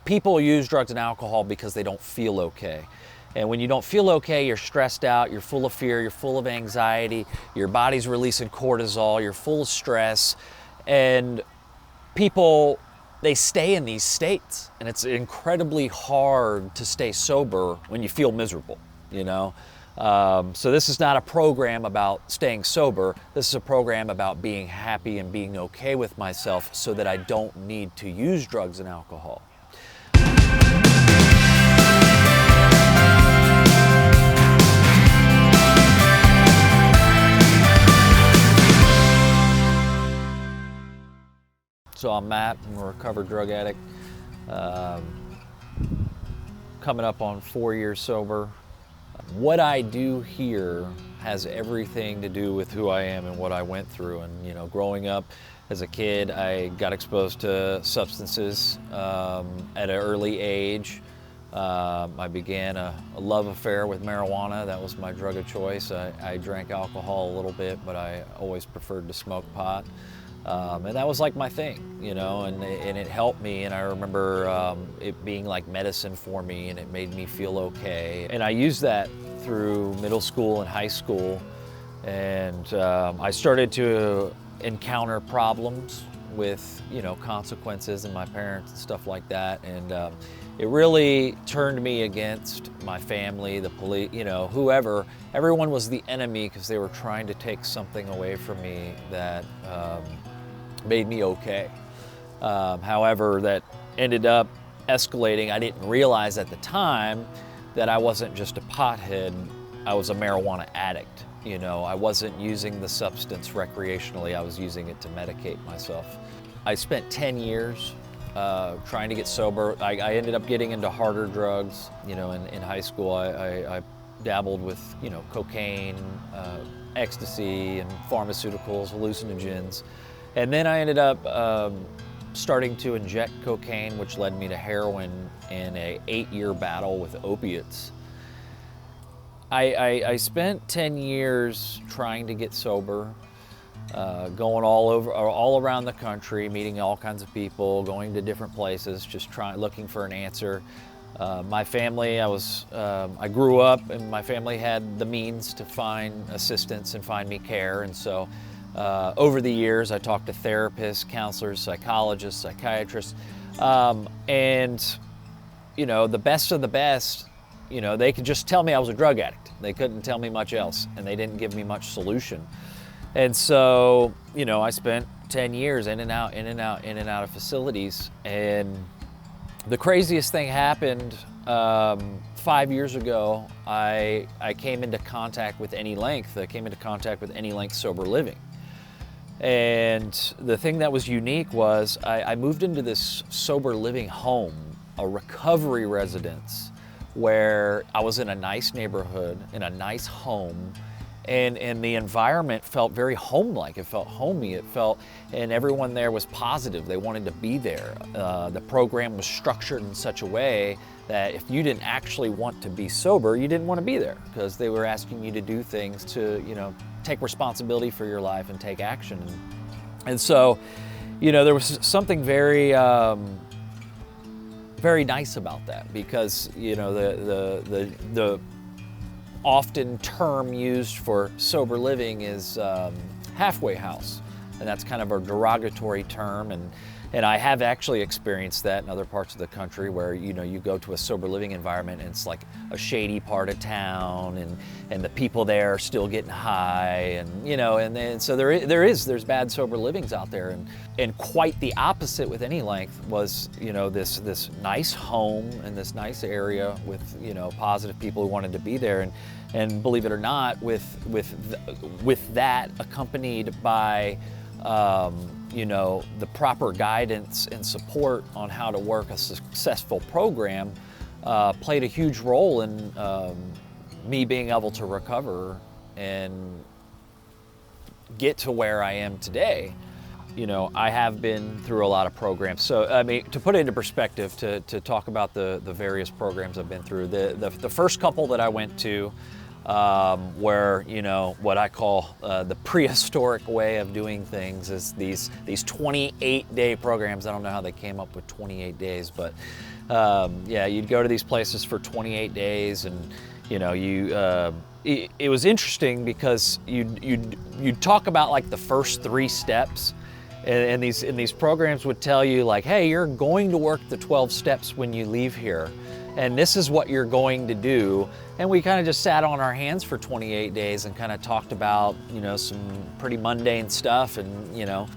People use drugs and alcohol because they don't feel okay. And when you don't feel okay, you're stressed out, you're full of fear, you're full of anxiety, your body's releasing cortisol, you're full of stress, and people, they stay in these states. And it's incredibly hard to stay sober when you feel miserable, you know? So this is not a program about staying sober. This is a program about being happy and being okay with myself so that I don't need to use drugs and alcohol. So I'm Matt, I'm a recovered drug addict, coming up on 4 years sober. What I do here has everything to do with who I am and what I went through. And you know, growing up as a kid, I got exposed to substances at an early age. I began a love affair with marijuana. That was my drug of choice. I drank alcohol a little bit, but I always preferred to smoke pot. And that was like my thing, you know, and it helped me. And I remember it being like medicine for me, and it made me feel okay. And I used that through middle school and high school. And I started to encounter problems with, you know, consequences and my parents and stuff like that. And it really turned me against my family, the police, you know, whoever. Everyone was the enemy because they were trying to take something away from me that made me okay. However, that ended up escalating. I didn't realize at the time that I wasn't just a pothead, I was a marijuana addict. You know, I wasn't using the substance recreationally, I was using it to medicate myself. I spent 10 years trying to get sober. I ended up getting into harder drugs. You know, in high school, I dabbled with, you know, cocaine, ecstasy, and pharmaceuticals, hallucinogens. And then I ended up starting to inject cocaine, which led me to heroin in an 8-year battle with opiates. I spent 10 years trying to get sober, going all around the country, meeting all kinds of people, going to different places, just looking for an answer. My family, I grew up and my family had the means to find assistance and find me care, and so over the years I talked to therapists, counselors, psychologists, psychiatrists, and you know, the best of the best, you know, they could just tell me I was a drug addict. They couldn't tell me much else, and they didn't give me much solution. And so, you know, I spent 10 years in and out of facilities. And the craziest thing happened 5 years ago. I came into contact with Any Length. I came into contact with Any Length Sober Living. And the thing that was unique was I moved into this sober living home, a recovery residence, where I was in a nice neighborhood, in a nice home, and the environment felt very home-like. It felt homey. It felt, and everyone there was positive. They wanted to be there. The program was structured in such a way that if you didn't actually want to be sober, you didn't want to be there, because they were asking you to do things to, you know, take responsibility for your life and take action. And so, you know, there was something very, very nice about that, because, you know, the often term used for sober living is halfway house, and that's kind of a derogatory term, and I have actually experienced that in other parts of the country where, you know, you go to a sober living environment and it's like a shady part of town, and the people there are still getting high, and, you know, and so there's bad sober livings out there, and quite the opposite with Any Length was, you know, this nice home and this nice area with, you know, positive people who wanted to be there, and believe it or not, with that accompanied by you know, the proper guidance and support on how to work a successful program, played a huge role in me being able to recover and get to where I am today. You know, I have been through a lot of programs. So, I mean, to put it into perspective, to talk about the various programs I've been through, the first couple that I went to, where, you know, what I call the prehistoric way of doing things is these 28-day programs. I don't know how they came up with 28 days, but yeah, you'd go to these places for 28 days, and you know, it was interesting because you'd talk about like the first 3 steps, and these programs would tell you like, hey, you're going to work the 12 steps when you leave here, and this is what you're going to do. And we kind of just sat on our hands for 28 days and kind of talked about, you know, some pretty mundane stuff, and you know.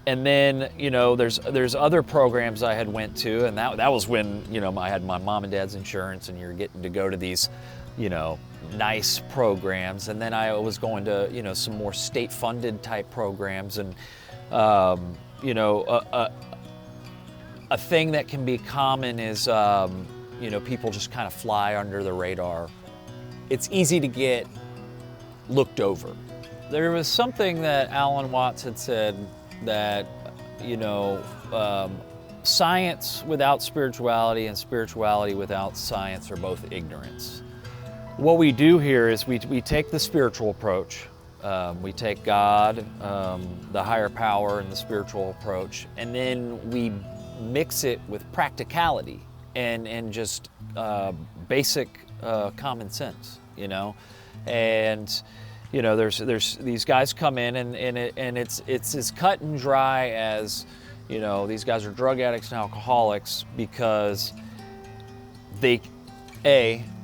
And then, you know, there's other programs I had went to, and that was when, you know, I had my mom and dad's insurance, and you're getting to go to these, you know, nice programs. And then I was going to, you know, some more state-funded type programs, and you know, a thing that can be common is, you know, people just kind of fly under the radar. It's easy to get looked over. There was something that Alan Watts had said that, you know, science without spirituality and spirituality without science are both ignorance. What we do here is we take the spiritual approach. We take God, the higher power, and the spiritual approach, and then we mix it with practicality and just basic common sense, you know. And you know, there's these guys come in, and it's as cut and dry as, you know, these guys are drug addicts and alcoholics because they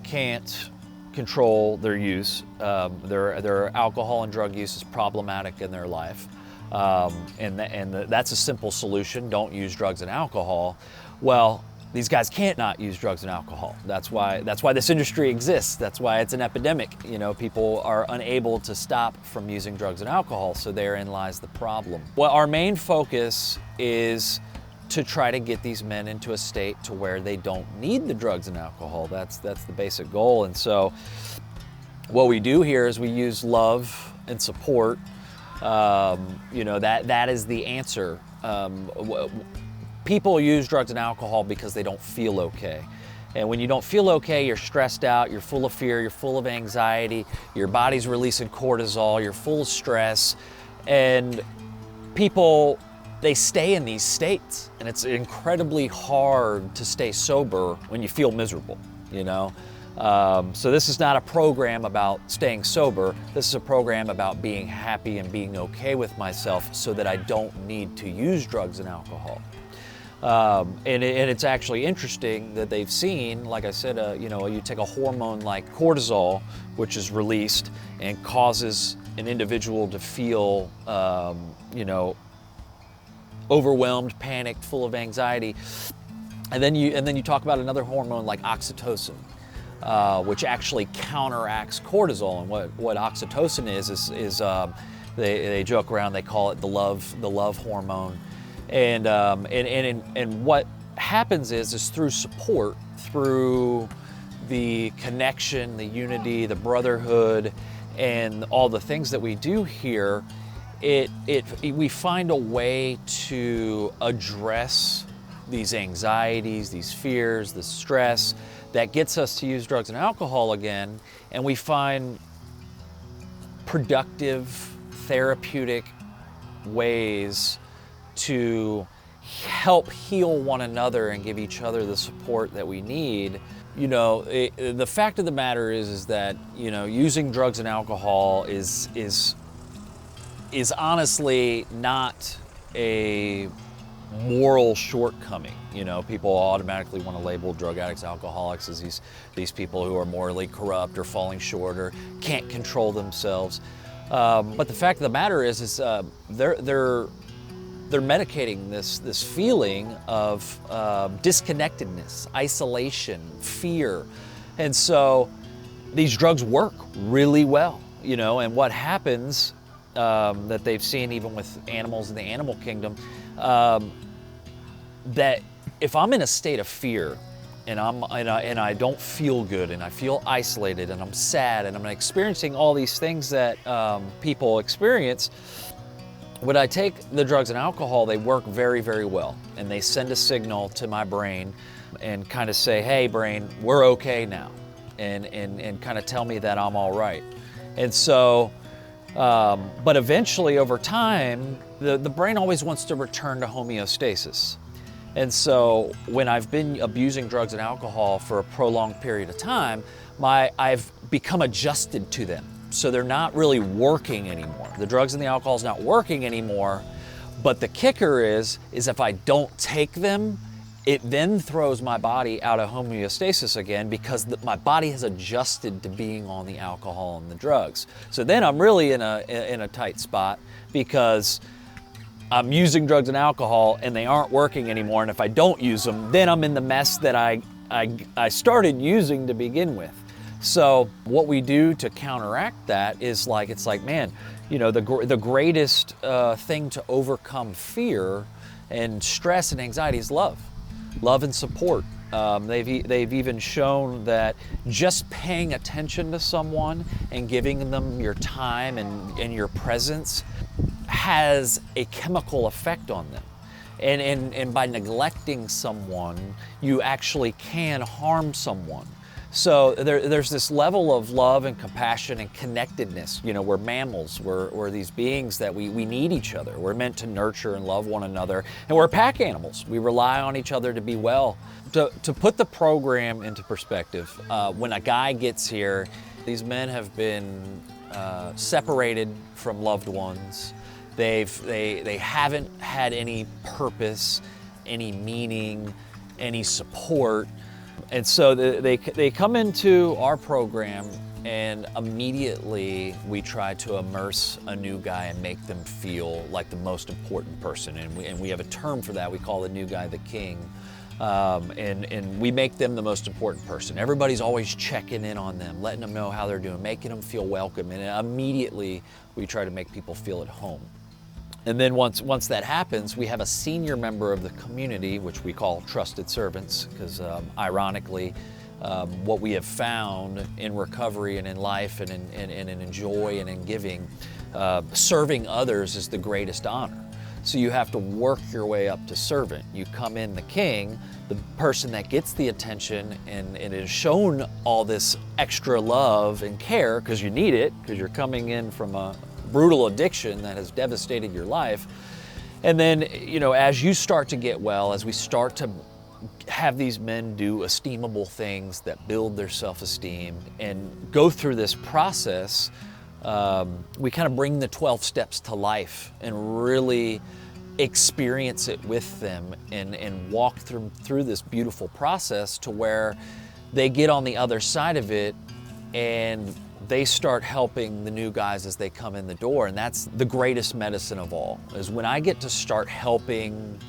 can't control their use. Their alcohol and drug use is problematic in their life, and that's a simple solution: don't use drugs and alcohol. Well, these guys can't not use drugs and alcohol. That's why this industry exists. That's why it's an epidemic. You know, people are unable to stop from using drugs and alcohol, so therein lies the problem. Well, our main focus is to try to get these men into a state to where they don't need the drugs and alcohol. That's the basic goal. And so what we do here is we use love and support. You know, that is the answer. People use drugs and alcohol because they don't feel okay. And when you don't feel okay, you're stressed out, you're full of fear, you're full of anxiety, your body's releasing cortisol, you're full of stress. And people, they stay in these states. And it's incredibly hard to stay sober when you feel miserable, you know? So this is not a program about staying sober. This is a program about being happy and being okay with myself so that I don't need to use drugs and alcohol. And it's actually interesting that they've seen, like I said, you know, you take a hormone like cortisol, which is released and causes an individual to feel, you know, overwhelmed, panicked, full of anxiety, and then you talk about another hormone like oxytocin, which actually counteracts cortisol. And what oxytocin is they joke around, they call it the love hormone. And what happens is through support, through the connection, the unity, the brotherhood, and all the things that we do here, we find a way to address these anxieties, these fears, the stress that gets us to use drugs and alcohol again, and we find productive, therapeutic ways to help heal one another and give each other the support that we need. You know, the fact of the matter is that, you know, using drugs and alcohol is honestly not a moral shortcoming. You know, people automatically want to label drug addicts, alcoholics as these people who are morally corrupt or falling short or can't control themselves. But the fact of the matter is they're medicating this feeling of disconnectedness, isolation, fear. And so these drugs work really well, you know. And what happens that they've seen even with animals in the animal kingdom, that if I'm in a state of fear and I don't feel good and I feel isolated and I'm sad and I'm experiencing all these things that people experience, when I take the drugs and alcohol, they work very, very well. And they send a signal to my brain and kind of say, hey, brain, we're okay now. and kind of tell me that I'm all right. And so, but eventually over time, the brain always wants to return to homeostasis. And so when I've been abusing drugs and alcohol for a prolonged period of time, I've become adjusted to them. So they're not really working anymore. The drugs and the alcohol is not working anymore. But the kicker is if I don't take them, it then throws my body out of homeostasis again because my body has adjusted to being on the alcohol and the drugs. So then I'm really in a tight spot because I'm using drugs and alcohol and they aren't working anymore. And if I don't use them, then I'm in the mess that I started using to begin with. So what we do to counteract that is it's like, man, you know, the greatest thing to overcome fear and stress and anxiety is love and support. They've even shown that just paying attention to someone and giving them your time and your presence has a chemical effect on them. And by neglecting someone, you actually can harm someone. So there's this level of love and compassion and connectedness. You know, we're mammals, we're these beings that we need each other. We're meant to nurture and love one another, and we're pack animals. We rely on each other to be well. To put the program into perspective, when a guy gets here, these men have been separated from loved ones. They haven't had any purpose, any meaning, any support. And so they come into our program and immediately we try to immerse a new guy and make them feel like the most important person. And we have a term for that. We call the new guy the king. And we make them the most important person. Everybody's always checking in on them, letting them know how they're doing, making them feel welcome. And immediately we try to make people feel at home. And then once that happens, we have a senior member of the community, which we call trusted servants, because ironically, what we have found in recovery and in life and in joy and in giving, serving others is the greatest honor. So you have to work your way up to servant. You come in the king, the person that gets the attention and is shown all this extra love and care, because you need it, because you're coming in from a brutal addiction that has devastated your life. And then, you know, as you start to get well, as we start to have these men do esteemable things that build their self-esteem and go through this process, we kind of bring the 12 steps to life and really experience it with them and walk through this beautiful process to where they get on the other side of it and they start helping the new guys as they come in the door. And that's the greatest medicine of all, is when I get to start helping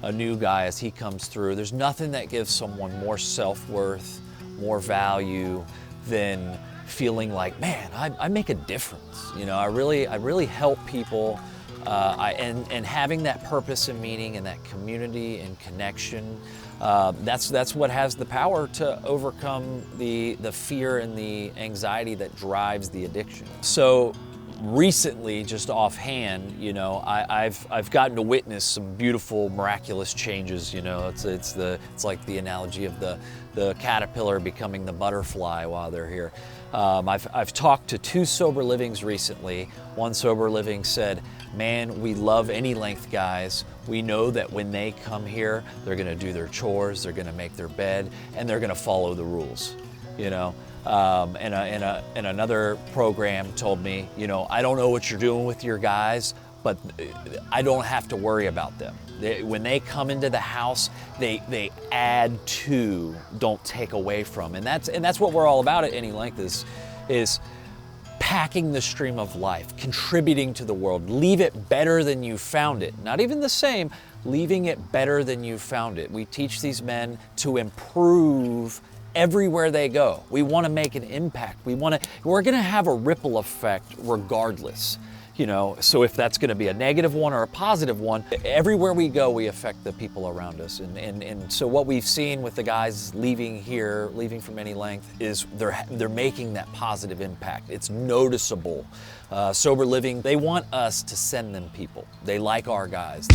a new guy as he comes through. There's nothing that gives someone more self-worth, more value than feeling like, man, I make a difference. You know, I really help people, and having that purpose and meaning and that community and connection. That's what has the power to overcome the fear and the anxiety that drives the addiction. So recently, just offhand, you know, I've gotten to witness some beautiful, miraculous changes. You know, it's like the analogy of the caterpillar becoming the butterfly while they're here. I've talked to 2 sober livings recently. One sober living said, man, we love Any Length guys. We know that when they come here, they're gonna do their chores, they're gonna make their bed, and they're gonna follow the rules, you know. And another program told me, you know, I don't know what you're doing with your guys, but I don't have to worry about them. When they come into the house, they add to, don't take away from. And that's what we're all about at Any Length is packing the stream of life, contributing to the world. Leave it better than you found it. Not even the same, leaving it better than you found it. We teach these men to improve everywhere they go. We want to make an impact. We're going to have a ripple effect regardless. You know, so if that's going to be a negative one or a positive one, everywhere we go, we affect the people around us. And so what we've seen with the guys leaving from Any Length, is they're making that positive impact. It's noticeable. Sober Living, they want us to send them people. They like our guys.